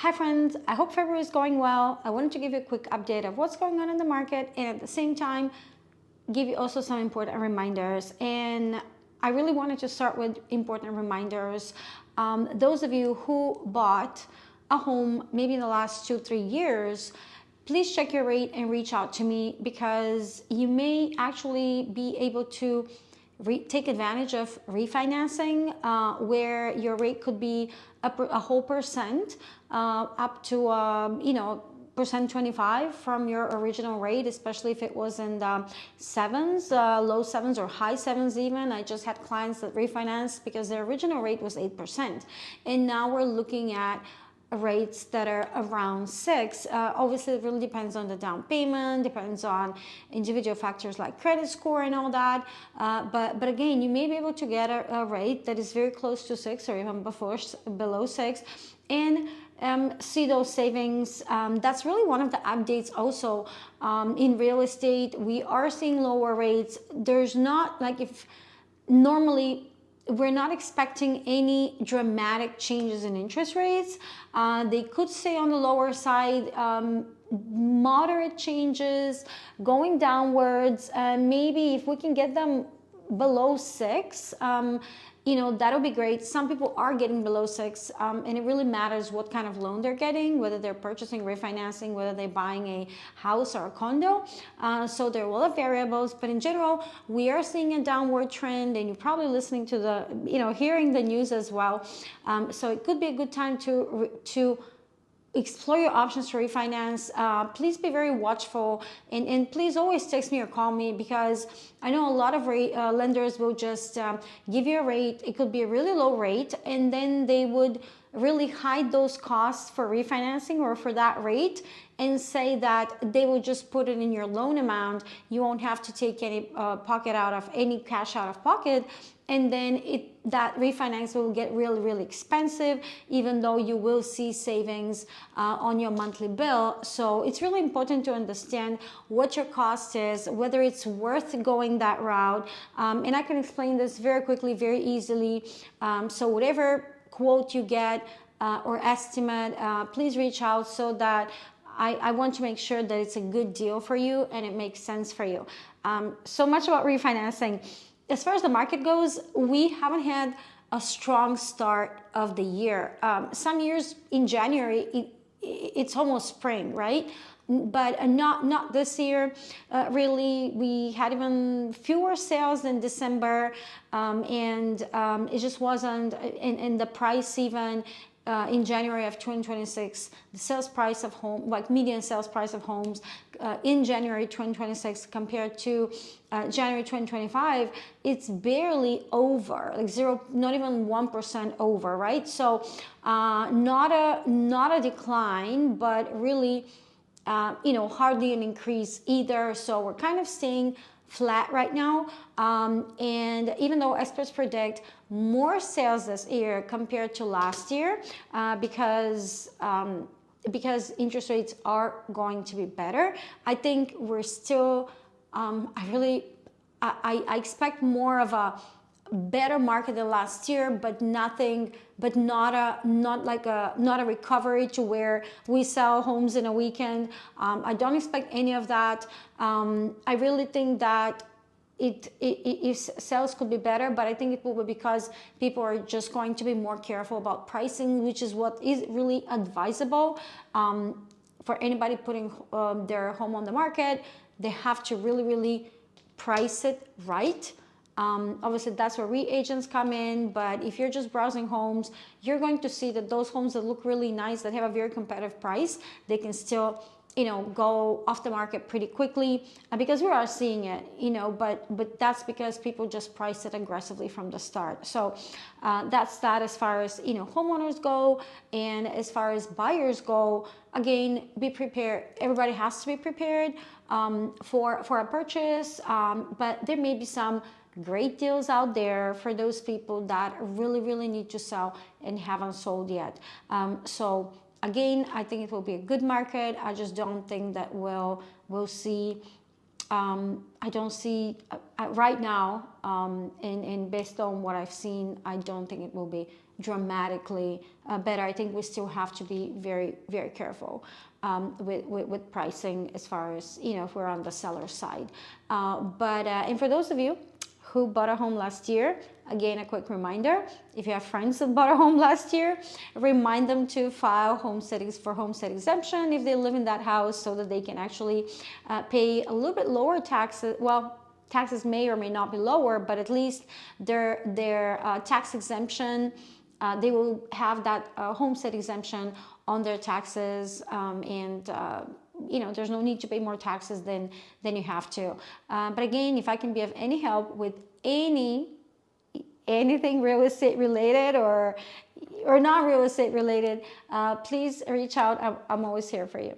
Hi friends, I hope February is going well. I wanted to give you a quick update of what's going on in the market and at the same time give you also some important reminders. And I really wanted to start with important reminders. Those of you who bought a home maybe in the last 2-3 years, please check your rate and reach out to me because you may actually be able to take advantage of refinancing where your rate could be a whole percent up to percent 25 from your original rate, especially if it was in the sevens, low sevens or high sevens even. I just had clients that refinanced because their original rate was 8%, and now we're looking at rates that are around 6. Obviously, it really depends on the down payment, depends on individual factors like credit score and all that. But again, you may be able to get a rate that is very close to 6 or even below 6, and see those savings. That's really one of the updates also in real estate. We are seeing lower rates. There's not like if normally we're not expecting any dramatic changes in interest rates. They could stay on the lower side, moderate changes going downwards. Maybe if we can get them below 6, that'll be great. Some people are getting below 6, and it really matters what kind of loan they're getting, whether they're purchasing, refinancing, whether they're buying a house or a condo. So there are a lot of variables, but in general, we are seeing a downward trend, and you're probably listening to hearing the news as well. So it could be a good time to explore your options to refinance. Please be very watchful, and please always text me or call me because I know a lot of lenders will just give you a rate. It could be a really low rate, and then they would really hide those costs for refinancing or for that rate and say that they will just put it in your loan amount. You won't have to take any cash out of pocket, and then that refinance will get really, really expensive, even though you will see savings on your monthly bill. So it's really important to understand what your cost is, whether it's worth going that route. And I can explain this very quickly, very easily. So whatever quote you get or estimate, please reach out so that I want to make sure that it's a good deal for you and it makes sense for you. So much about refinancing. As far as the market goes, we haven't had a strong start of the year. Some years in January, it's almost spring, right? But not this year. Really, we had even fewer sales than December, and it just wasn't. And the price even. In January of 2026, the sales price of home, like median sales price of homes in January 2026 compared to January 2025, it's barely over, like not even 1% over, right? So not a decline, but really, hardly an increase either. So we're kind of staying flat right now, and even though experts predict more sales this year compared to last year, because interest rates are going to be better, I think we're still I expect more of a better market than last year, but not a recovery to where we sell homes in a weekend. I don't expect any of that. I really think that sales could be better, but I think it will be because people are just going to be more careful about pricing, which is what is really advisable for anybody putting their home on the market. They have to really, really price it right. Obviously, that's where agents come in, but if you're just browsing homes, you're going to see that those homes that look really nice, that have a very competitive price, they can still go off the market pretty quickly, because we are seeing it, but that's because people just price it aggressively from the start. So that's that as far as homeowners go. And as far as buyers go, again, be prepared. Everybody has to be prepared for a purchase, but there may be some great deals out there for those people that really, really need to sell and haven't sold yet. So again, I think it will be a good market. I just don't think that we'll see. I don't see right now, and based on what I've seen, I don't think it will be dramatically better. I think we still have to be very, very careful with pricing as far as, if we're on the seller side. And for those of you who bought a home last year, again, a quick reminder, if you have friends that bought a home last year, remind them to file homestead exemption if they live in that house, so that they can actually pay a little bit lower taxes. Well, taxes may or may not be lower, but at least their tax exemption, they will have that homestead exemption on their taxes, there's no need to pay more taxes than you have to. But again, if I can be of any help with anything real estate related or not real estate related, please reach out. I'm always here for you.